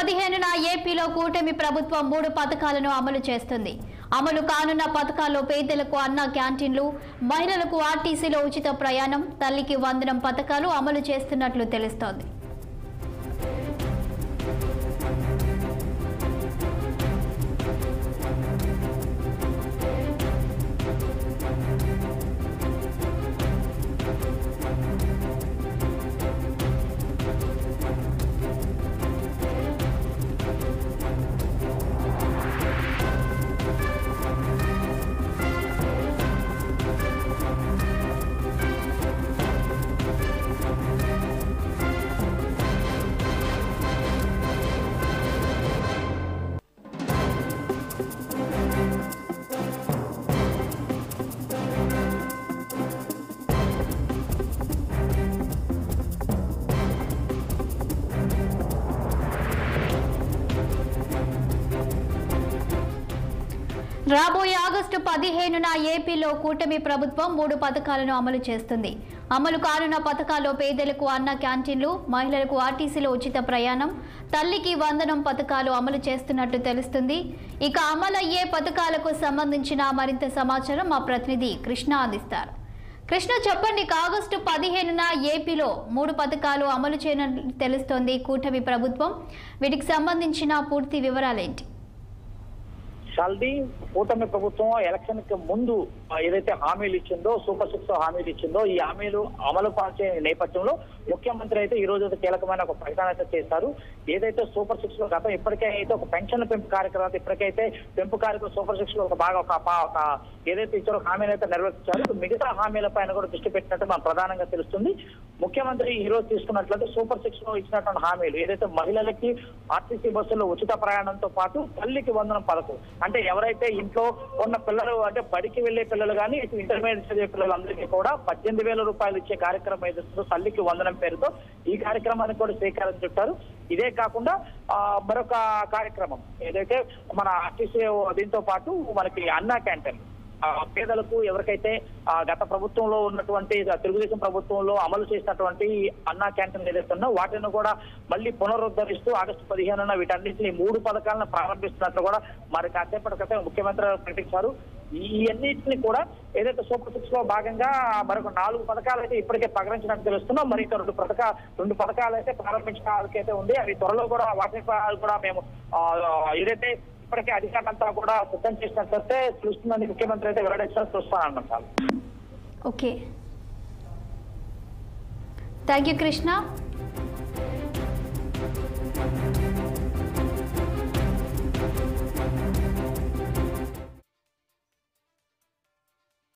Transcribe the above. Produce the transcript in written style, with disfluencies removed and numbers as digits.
15న ఏపీలో కూటమి ప్రభుత్వం 3 పథకాలను అమలు చేస్తుంది. అమలు కానున్న పథకాల్లో పేదలకు అన్న క్యాంటీన్లు, మహిళలకు ఆర్టీసీలో ఉచిత ప్రయాణం, తల్లికి వందనం పథకాలు అమలు చేస్తున్నట్లు తెలుస్తోంది. రాబోయే ఆగస్టు 15న ఏపీలో కూటమి ప్రభుత్వం 3 పథకాలను అమలు చేస్తుంది. అమలు కానున్న పథకాల్లో పేదలకు అన్న క్యాంటీన్లు, మహిళలకు ఆర్టీసీలో ఉచిత ప్రయాణం, తల్లికి వందనం పథకాలు అమలు చేస్తున్నట్టు తెలుస్తుంది. ఇక అమలయ్యే పథకాలకు సంబంధించిన మరింత సమాచారం మా ప్రతినిధి కృష్ణ అందిస్తారు. కృష్ణ, చెప్పండి, ఆగస్టు 15న ఏపీలో 3 పథకాలు అమలు చేయనున్నట్లు తెలుస్తోంది కూటమి ప్రభుత్వం. వీటికి సంబంధించిన పూర్తి వివరాలేంటి? షాల్దీ, కూటమి ప్రభుత్వం ఎలక్షన్ కి ముందు ఏదైతే హామీలు ఇచ్చిందో, సూపర్ 6 హామీలు ఇచ్చిందో, ఈ హామీలు అమలు పరిచే నేపథ్యంలో ముఖ్యమంత్రి అయితే ఈ రోజు కీలకమైన ఒక ప్రకటన అయితే చేశారు. ఏదైతే సూపర్ 6 లో గతం ఇప్పటికే అయితే ఒక పెన్షన్ పెంపు కార్యక్రమం ఇప్పటికైతే పెంపు కార్యక్రమం సూపర్ 6 లో ఒక ఏదైతే ఇచ్చారో హామీలు అయితే నెరవేర్చారు. మిగతా హామీల పైన కూడా దృష్టి పెట్టినట్టు మనం ప్రధానంగా తెలుస్తుంది. ముఖ్యమంత్రి ఈ రోజు తీసుకున్నట్లయితే సూపర్ 6 లో ఇచ్చినటువంటి హామీలు ఏదైతే మహిళలకి ఆర్టీసీ బస్సుల్లో ఉచిత ప్రయాణంతో పాటు తల్లికి వందనం పథకం, అంటే ఎవరైతే ఇంట్లో ఉన్న పిల్లలు, అంటే బడికి వెళ్లే పిల్లలు కానీ ఇటు ఇంటర్మీడియట్ చదివే పిల్లలందరికీ కూడా 18,000 రూపాయలు ఇచ్చే కార్యక్రమం ఏదైతుందో తల్లికి వందనం పేరుతో ఈ కార్యక్రమానికి కూడా శ్రీకారం చుట్టారు. ఇదే కాకుండా మరొక కార్యక్రమం ఏదైతే మన ఆర్టీసీ దీంతో పాటు మనకి అన్నా క్యాంటీన్ పేదలకు ఎవరికైతే గత ప్రభుత్వంలో ఉన్నటువంటి తెలుగుదేశం ప్రభుత్వంలో అమలు చేసినటువంటి అన్నా క్యాంటీన్ ఏదైతే ఉన్నో వాటిని కూడా మళ్ళీ పునరుద్ధరిస్తూ ఆగస్టు 15న వీటన్నింటినీ 3 పథకాలను ప్రారంభిస్తున్నట్లు కూడా మరి కాసేపటి క్రితం ముఖ్యమంత్రి ప్రకటించారు. ఈ అన్నింటినీ కూడా ఏదైతే సూపర్ 6 లో భాగంగా మరొక 4 పథకాలు అయితే ఇప్పటికే ప్రకటించినట్టు తెలుస్తున్నాం. మరి 2 పథకాలు అయితే ప్రారంభించడానికి అయితే ఉంది. అవి త్వరలో కూడా వాటి కూడా మేము ఏదైతే ఇప్పటికే అధికారులంతా కూడా సిద్ధం చేసినట్లయితే తెలుస్తుందని ముఖ్యమంత్రి అయితే వెల్లడించారు. చూస్తానన్నారు. Okay, thank you Krishna.